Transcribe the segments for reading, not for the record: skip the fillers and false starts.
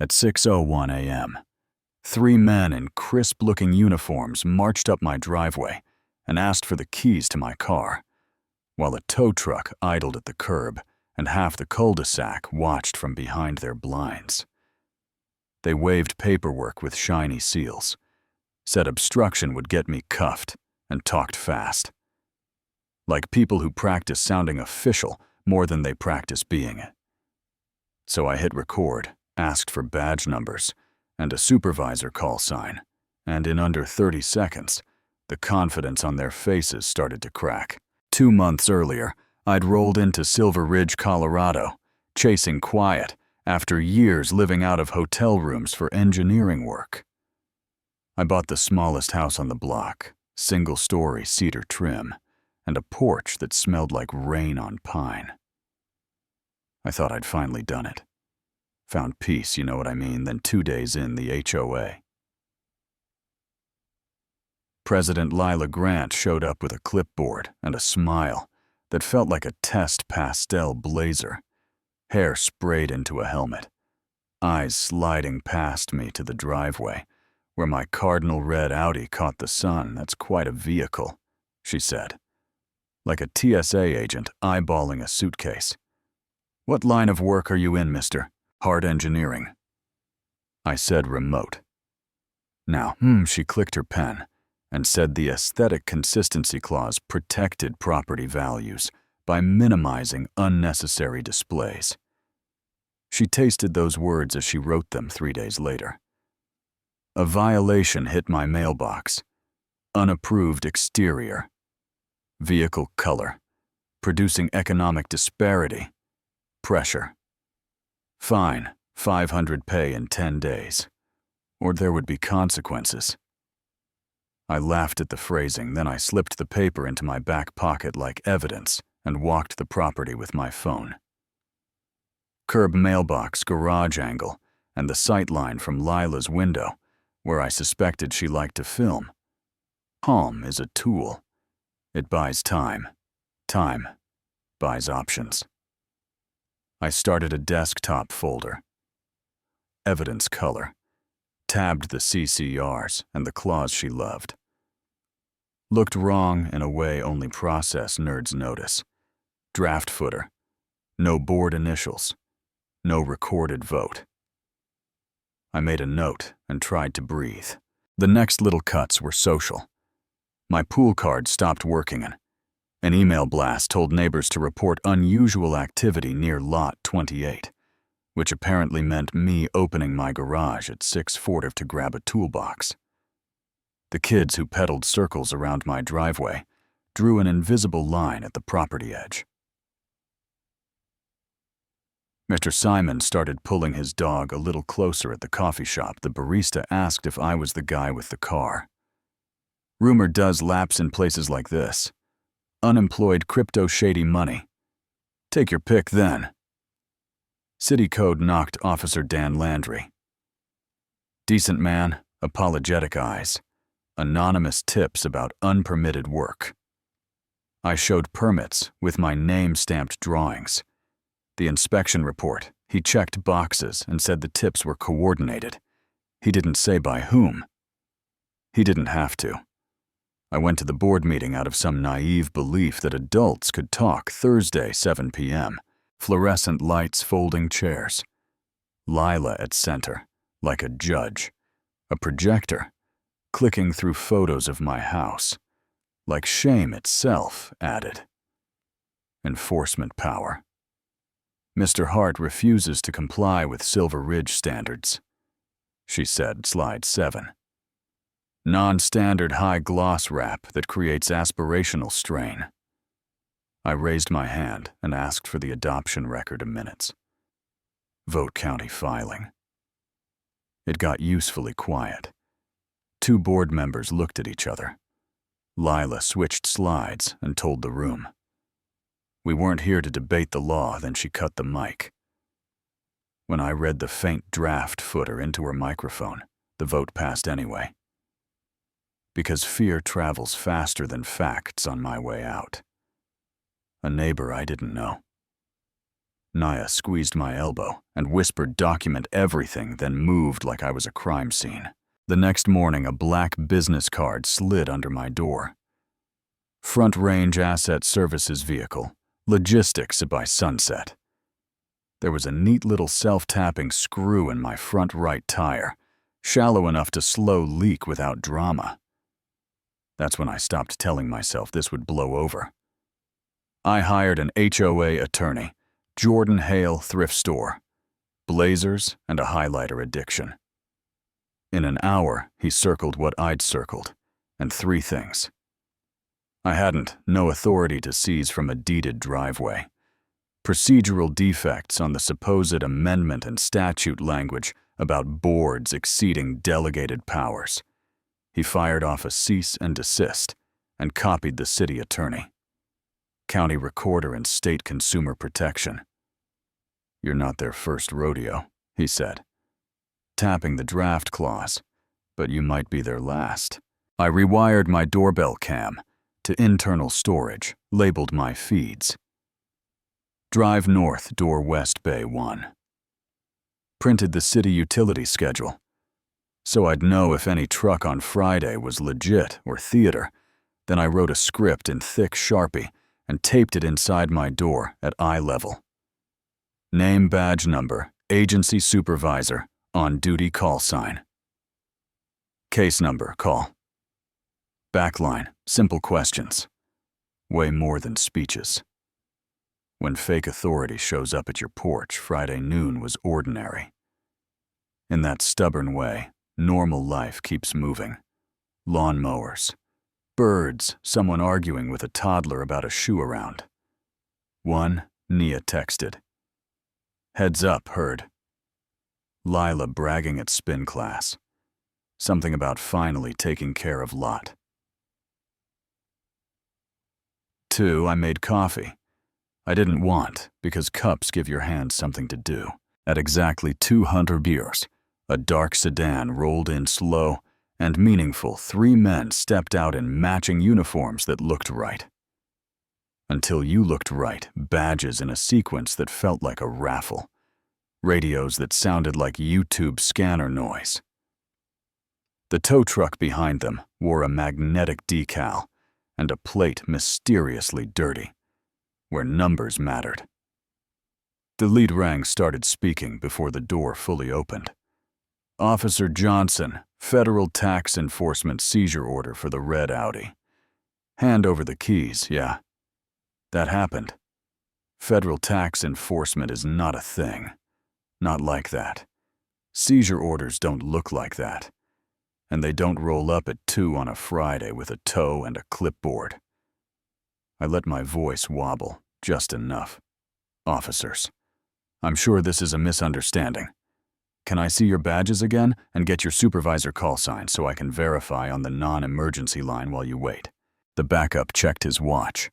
At 6:01 a.m., 3 men in crisp-looking uniforms marched up my driveway and asked for the keys to my car, while a tow truck idled at the curb and half the cul-de-sac watched from behind their blinds. They waved paperwork with shiny seals, said obstruction would get me cuffed, and talked fast. Like people who practice sounding official more than they practice being it. So I hit record, asked for badge numbers, and a supervisor call sign, and in under 30 seconds, the confidence on their faces started to crack. 2 months earlier, I'd rolled into Silver Ridge, Colorado, chasing quiet after years living out of hotel rooms for engineering work. I bought the smallest house on the block, single-story cedar trim, and a porch that smelled like rain on pine. I thought I'd finally done it. Found peace, you know what I mean, then 2 days in, the HOA. President Lila Grant showed up with a clipboard and a smile that felt like a test pastel blazer, hair sprayed into a helmet, eyes sliding past me to the driveway, where my cardinal red Audi caught the sun. That's quite a vehicle, she said, like a TSA agent eyeballing a suitcase. What line of work are you in, mister? Hard engineering. I said remote. Now, she clicked her pen and said the aesthetic consistency clause protected property values by minimizing unnecessary displays. She tasted those words as she wrote them 3 days later. A violation hit my mailbox. Unapproved exterior. Vehicle color. Producing economic disparity. Pressure. Fine, 500 pay in 10 days. Or there would be consequences. I laughed at the phrasing, then I slipped the paper into my back pocket like evidence and walked the property with my phone. Curb mailbox garage angle and the sightline from Lila's window, where I suspected she liked to film. Calm is a tool. It buys time. Time buys options. I started a desktop folder. Evidence color. Tabbed the CCRs and the clause she loved. Looked wrong in a way only process nerds notice. Draft footer. No board initials. No recorded vote. I made a note and tried to breathe. The next little cuts were social. My pool card stopped working. An email blast told neighbors to report unusual activity near Lot 28, which apparently meant me opening my garage at 6:40 to grab a toolbox. The kids who pedaled circles around my driveway drew an invisible line at the property edge. Mr. Simon started pulling his dog a little closer at the coffee shop. The barista asked if I was the guy with the car. Rumor does lapse in places like this. Unemployed crypto shady money. Take your pick then. City Code knocked Officer Dan Landry. Decent man, apologetic eyes. Anonymous tips about unpermitted work. I showed permits with my name-stamped drawings. The inspection report, he checked boxes and said the tips were coordinated. He didn't say by whom. He didn't have to. I went to the board meeting out of some naive belief that adults could talk. Thursday, 7 p.m. Fluorescent lights, folding chairs. Lila at center, like a judge. A projector, clicking through photos of my house. Like shame itself, added. Enforcement power. Mr. Hart refuses to comply with Silver Ridge standards. She said, slide 7. Non-standard high-gloss wrap that creates aspirational strain. I raised my hand and asked for the adoption record of minutes. Vote County filing. It got usefully quiet. 2 board members looked at each other. Lila switched slides and told the room. We weren't here to debate the law, then she cut the mic. When I read the faint draft footer into her microphone, the vote passed anyway. Because fear travels faster than facts on my way out. A neighbor I didn't know. Naya squeezed my elbow and whispered document everything, then moved like I was a crime scene. The next morning, a black business card slid under my door. Front Range Asset Services Vehicle, Logistics by Sunset. There was a neat little self-tapping screw in my front right tire, shallow enough to slow leak without drama. That's when I stopped telling myself this would blow over. I hired an HOA attorney, Jordan Hale thrift store, blazers and a highlighter addiction. In an hour, he circled what I'd circled, and 3 things. I hadn't no authority to seize from a deeded driveway. Procedural defects on the supposed amendment and statute language about boards exceeding delegated powers. He fired off a cease and desist and copied the city attorney, county recorder, and state consumer protection. "You're not their first rodeo," he said, tapping the draft clause, "but you might be their last." I rewired my doorbell cam to internal storage, labeled my feeds. Drive north, door west, bay 1. Printed the city utility schedule, so I'd know if any truck on Friday was legit or theater. Then I wrote a script in thick Sharpie and taped it inside my door at eye level. Name, badge number, agency supervisor, on duty call sign. Case number, call. Backline, simple questions. Way more than speeches. When fake authority shows up at your porch, Friday noon was ordinary. In that stubborn way, normal life keeps moving. Lawnmowers, birds, someone arguing with a toddler about a shoe around. One, Nia texted. Heads up, heard. Lila bragging at spin class. Something about finally taking care of Lot. 2, I made coffee. I didn't want, because cups give your hands something to do. At exactly 200 beers, a dark sedan rolled in slow and meaningful. 3 men stepped out in matching uniforms that looked right. Until you looked right, badges in a sequence that felt like a raffle. Radios that sounded like YouTube scanner noise. The tow truck behind them wore a magnetic decal and a plate mysteriously dirty, where numbers mattered. The lead rang started speaking before the door fully opened. Officer Johnson, Federal Tax Enforcement seizure order for the red Audi. Hand over the keys, yeah. That happened. Federal tax enforcement is not a thing. Not like that. Seizure orders don't look like that. And they don't roll up at 2 on a Friday with a tow and a clipboard. I let my voice wobble, just enough. Officers, I'm sure this is a misunderstanding. Can I see your badges again and get your supervisor call sign so I can verify on the non-emergency line while you wait? The backup checked his watch.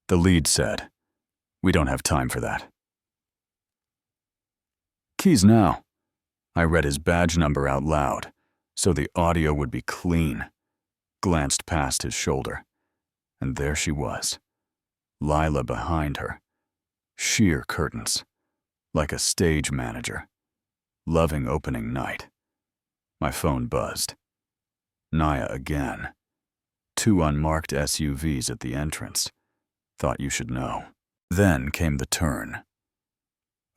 The lead said, "We don't have time for that." Keys now. I read his badge number out loud, so the audio would be clean. Glanced past his shoulder, and there she was. Lila behind her. Sheer curtains, like a stage manager. Loving opening night. My phone buzzed. Naya again. 2 unmarked SUVs at the entrance. Thought you should know. Then came the turn.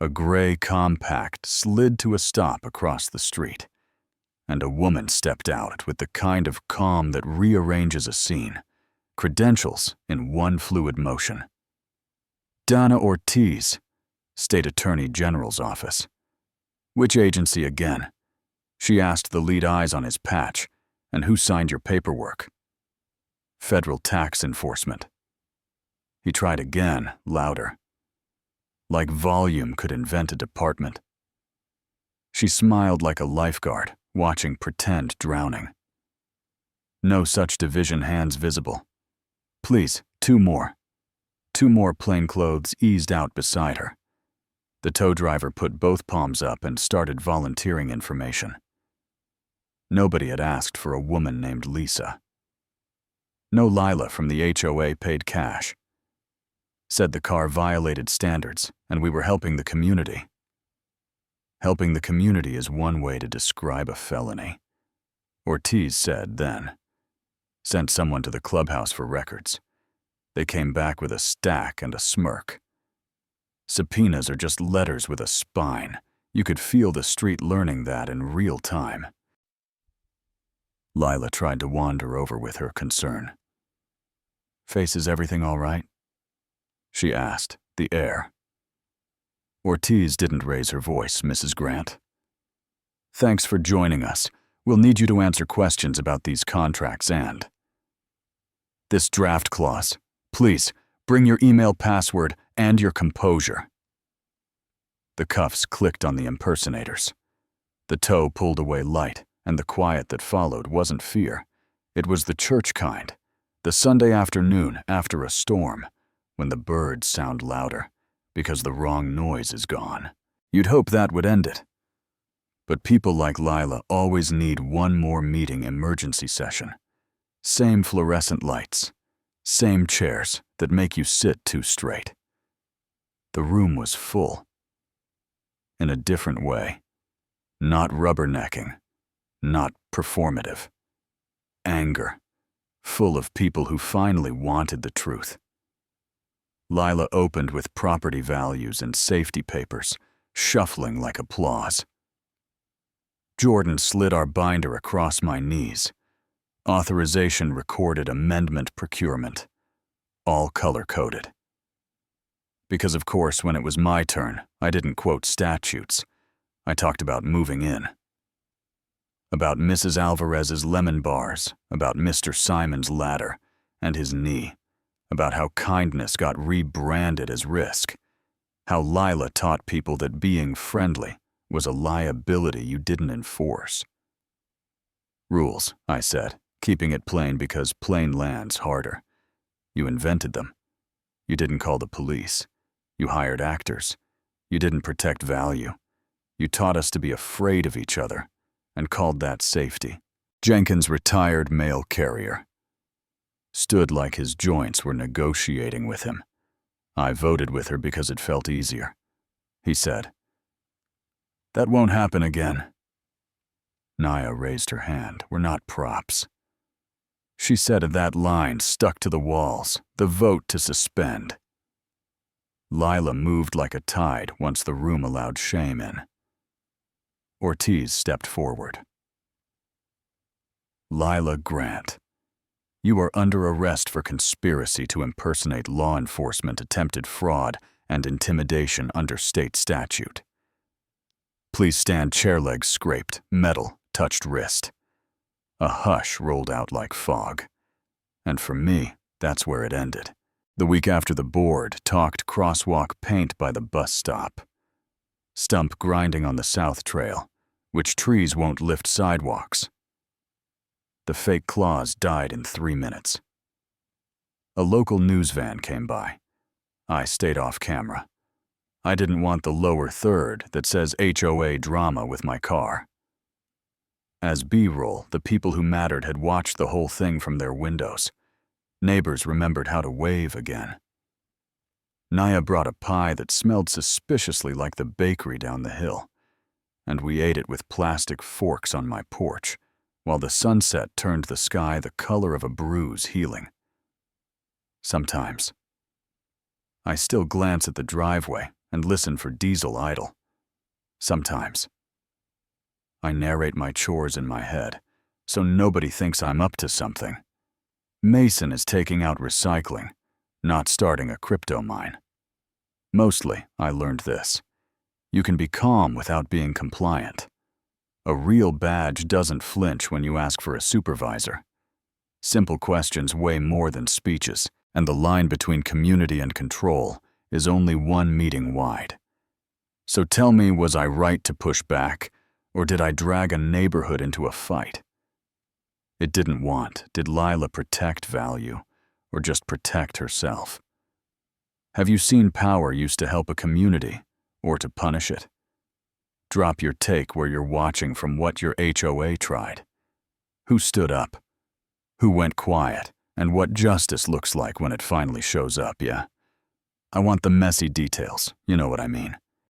A gray compact slid to a stop across the street, and a woman stepped out with the kind of calm that rearranges a scene, credentials in one fluid motion. Donna Ortiz, State Attorney General's office. Which agency again? She asked the lead eyes on his patch, and who signed your paperwork? Federal Tax Enforcement. He tried again, louder. Like volume could invent a department. She smiled like a lifeguard, watching pretend drowning. No such division hands visible. Please, 2 more. 2 more plainclothes eased out beside her. The tow driver put both palms up and started volunteering information. Nobody had asked for a woman named Lisa. No Lila from the HOA paid cash. said the car violated standards and we were helping the community. Helping the community is one way to describe a felony, Ortiz said then. Sent someone to the clubhouse for records. They came back with a stack and a smirk. Subpoenas are just letters with a spine. You could feel the street learning that in real time. Lila tried to wander over with her concern. "Face, is everything all right?" she asked, the air. Ortiz didn't raise her voice, Mrs. Grant. "Thanks for joining us. We'll need you to answer questions about these contracts and this draft clause. Please, bring your email password and your composure." The cuffs clicked on the impersonators. The tow pulled away light, and the quiet that followed wasn't fear. It was the church kind, the Sunday afternoon after a storm, when the birds sound louder, because the wrong noise is gone. You'd hope that would end it. But people like Lila always need one more meeting emergency session. Same fluorescent lights, same chairs that make you sit too straight. The room was full. In a different way. Not rubbernecking, not performative. Anger, full of people who finally wanted the truth. Lila opened with property values and safety papers, shuffling like applause. Jordan slid our binder across my knees. Authorization recorded amendment procurement, all color-coded. Because of course, when it was my turn, I didn't quote statutes. I talked about moving in. About Mrs. Alvarez's lemon bars, about Mr. Simon's ladder and his knee, about how kindness got rebranded as risk, how Lila taught people that being friendly was a liability you didn't enforce. Rules, I said, keeping it plain because plain land's harder. You invented them. You didn't call the police. You hired actors. You didn't protect value. You taught us to be afraid of each other and called that safety. Jenkins, retired mail carrier, stood like his joints were negotiating with him. I voted with her because it felt easier. He said, "That won't happen again." Naya raised her hand. "We're not props." She said that line stuck to the walls, the vote to suspend. Lila moved like a tide once the room allowed shame in. Ortiz stepped forward. "Lila Grant, you are under arrest for conspiracy to impersonate law enforcement, attempted fraud, and intimidation under state statute. Please stand, chair legs scraped, metal, touched wrist." A hush rolled out like fog. And for me, that's where it ended. The week after the board talked crosswalk paint by the bus stop. Stump grinding on the South Trail, which trees won't lift sidewalks. The fake clause died in 3 minutes. A local news van came by. I stayed off camera. I didn't want the lower third that says HOA drama with my car. As B-roll, the people who mattered had watched the whole thing from their windows. Neighbors remembered how to wave again. Naya brought a pie that smelled suspiciously like the bakery down the hill, and we ate it with plastic forks on my porch, while the sunset turned the sky the color of a bruise healing. Sometimes, I still glance at the driveway and listen for diesel idle. Sometimes, I narrate my chores in my head, so nobody thinks I'm up to something. Mason is taking out recycling, not starting a crypto mine. Mostly, I learned this. You can be calm without being compliant. A real badge doesn't flinch when you ask for a supervisor. Simple questions weigh more than speeches, and the line between community and control is only 1 meeting wide. So tell me, was I right to push back, or did I drag a neighborhood into a fight? It didn't want. Did Lila protect value, or just protect herself? Have you seen power used to help a community, or to punish it? Drop your take where you're watching from what your HOA tried. Who stood up? Who went quiet? And what justice looks like when it finally shows up, yeah? I want the messy details, you know what I mean.